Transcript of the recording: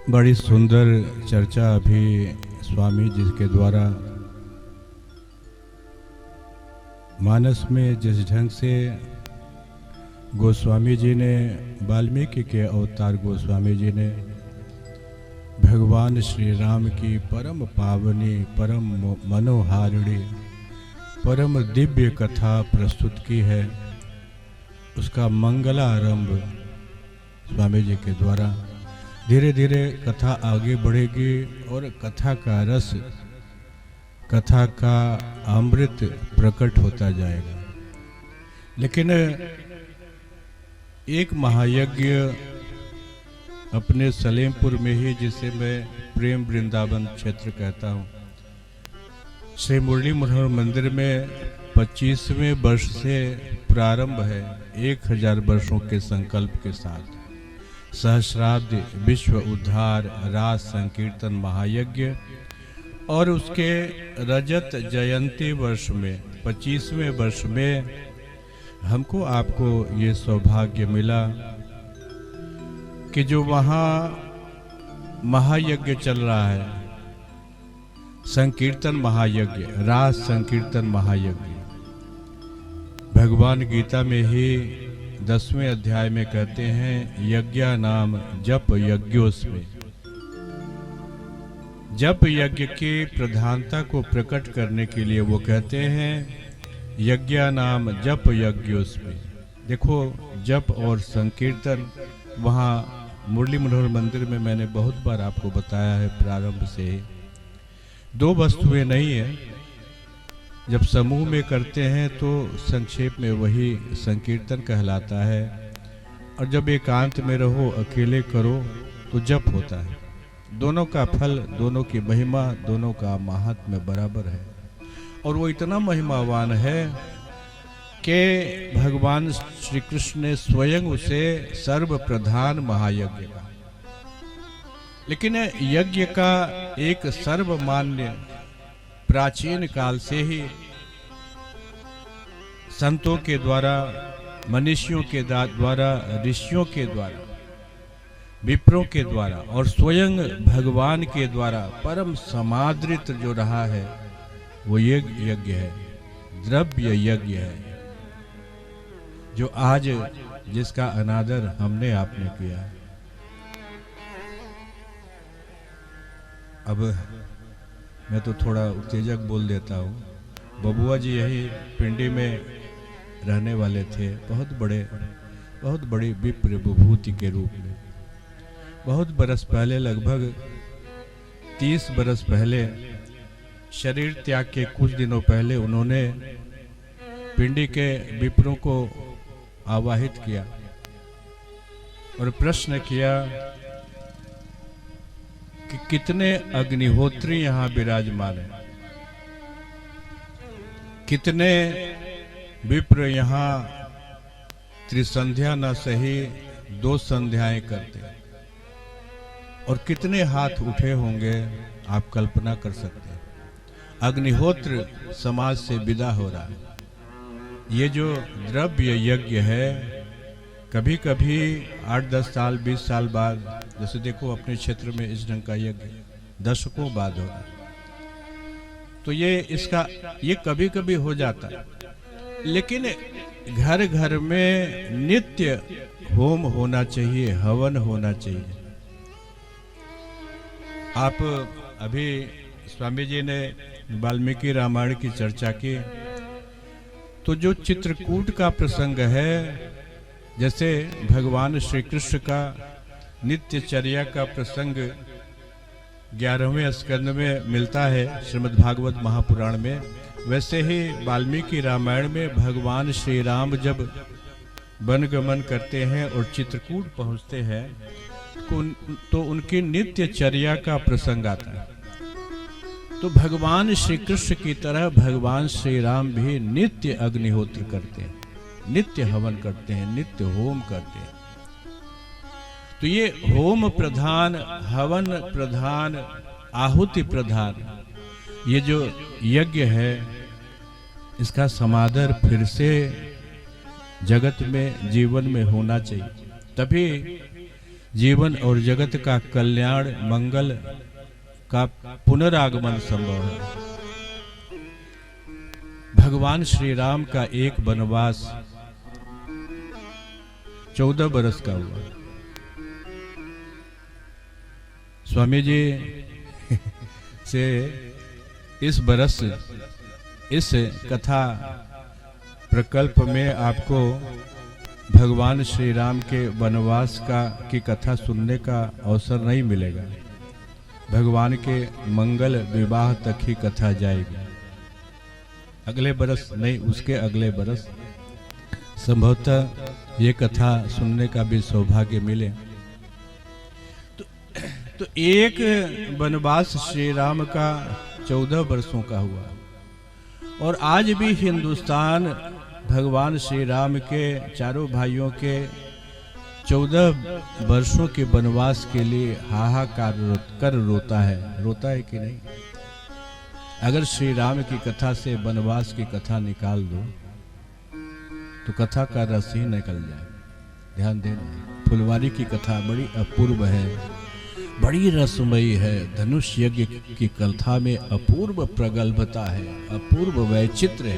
बड़ी सुंदर चर्चा अभी स्वामी जी के द्वारा मानस में जिस ढंग से गोस्वामी जी ने, वाल्मीकि के अवतार गोस्वामी जी ने भगवान श्री राम की परम पावनी, परम मनोहारिणी, परम दिव्य कथा प्रस्तुत की है, उसका मंगलारंभ स्वामी जी के द्वारा धीरे धीरे कथा आगे बढ़ेगी और कथा का रस, कथा का अमृत प्रकट होता जाएगा। लेकिन एक महायज्ञ अपने सलेमपुर में ही, जिसे मैं प्रेम वृंदावन क्षेत्र कहता हूँ, श्री मुरली मनोहर मंदिर में 25वें वर्ष से प्रारंभ है, 1000 वर्षों के संकल्प के साथ सहस्राब्द विश्व उद्धार रास संकीर्तन महायज्ञ, और उसके रजत जयंती वर्ष में 25वें वर्ष में हमको आपको ये सौभाग्य मिला कि जो वहाँ महायज्ञ चल रहा है, संकीर्तन महायज्ञ, रास संकीर्तन महायज्ञ, भगवान गीता में ही 10वें अध्याय में कहते हैं यज्ञ नाम जप यज्ञोस्मे। जप यज्ञ की प्रधानता को प्रकट करने के लिए वो कहते हैं यज्ञ नाम जप यज्ञोस्मे। देखो, जप और संकीर्तन वहाँ मुरली मनोहर मंदिर में मैंने बहुत बार आपको बताया है, प्रारंभ से ही 2 वस्तुएं नहीं है। जब समूह में करते हैं तो संक्षेप में वही संकीर्तन कहलाता है, और जब एकांत में रहो, अकेले करो तो जप होता है। दोनों का फल, दोनों की महिमा, दोनों का महात्म्य बराबर है, और वो इतना महिमावान है कि भगवान श्री कृष्ण ने स्वयं उसे सर्वप्रधान महायज्ञ कहा। लेकिन यज्ञ का एक सर्वमान्य, प्राचीन काल से ही संतों के द्वारा, मनीषियों के द्वारा, ऋषियों के द्वारा, विप्रों के द्वारा और स्वयं भगवान के द्वारा परम समादृत जो रहा है वो यज्ञ है, द्रव्य यज्ञ है, जो आज जिसका अनादर हमने आपने किया है। अब मैं तो थोड़ा उत्तेजक बोल देता हूँ। बबुआ जी यही पिंडी में रहने वाले थे, बहुत बड़ी विप्र विभूति के रूप में। बहुत बरस पहले, लगभग 30 बरस पहले, शरीर त्याग के कुछ दिनों पहले उन्होंने पिंडी के विप्रों को आवाहित किया और प्रश्न किया कि कितने अग्निहोत्री यहाँ विराजमान हैं, कितने विप्र यहाँ त्रिसंध्या न सही 2 संध्याएं करते, और कितने हाथ उठे होंगे आप कल्पना कर सकते हैं। अग्निहोत्र समाज से विदा हो रहा है। ये जो द्रव्य यज्ञ है, कभी कभी 8-10 साल 20 साल बाद, जैसे देखो अपने क्षेत्र में इस ढंग का यज्ञ दशकों बाद होगा, तो ये कभी कभी हो जाता है। लेकिन घर घर में नित्य होम होना चाहिए, हवन होना चाहिए। आप अभी स्वामी जी ने वाल्मीकि रामायण की चर्चा की, तो जो चित्रकूट का प्रसंग है, जैसे भगवान श्री कृष्ण का नित्यचर्या का प्रसंग 11वें स्कंद में मिलता है श्रीमद् भागवत महापुराण में, वैसे ही वाल्मीकि रामायण में भगवान श्री राम जब वनगमन करते हैं और चित्रकूट पहुंचते हैं तो उनकी नित्यचर्या का प्रसंग आता है। तो भगवान श्री कृष्ण की तरह भगवान श्री राम भी नित्य अग्निहोत्र करते हैं, नित्य हवन करते हैं, नित्य होम करते हैं। तो ये होम प्रधान, हवन प्रधान, आहुति प्रधान ये जो यज्ञ है, इसका समादर फिर से जगत में, जीवन में होना चाहिए। तभी जीवन और जगत का कल्याण मंगल का पुनरागमन संभव है। भगवान श्री राम का एक वनवास 14 बरस का हुआ। स्वामी जी से इस बरस इस कथा प्रकल्प में आपको भगवान श्री राम के वनवास की कथा सुनने का अवसर नहीं मिलेगा। भगवान के मंगल विवाह तक ही कथा जाएगी। अगले बरस नहीं, उसके अगले बरस संभवतः ये कथा सुनने का भी सौभाग्य मिले। तो एक वनवास श्री राम का 14 वर्षों का हुआ और आज भी हिंदुस्तान भगवान श्री राम के चारों भाइयों के 14 वर्षों के वनवास के लिए हाहाकार कर रोता है कि नहीं? अगर श्री राम की कथा से वनवास की कथा निकाल दो तो कथा का रस ही निकल जाए। ध्यान देना, फुलवारी की कथा बड़ी अपूर्व है, बड़ी रसमयी है। धनुष यज्ञ की कथा में अपूर्व प्रगल्भता है, अपूर्व वैचित्र है।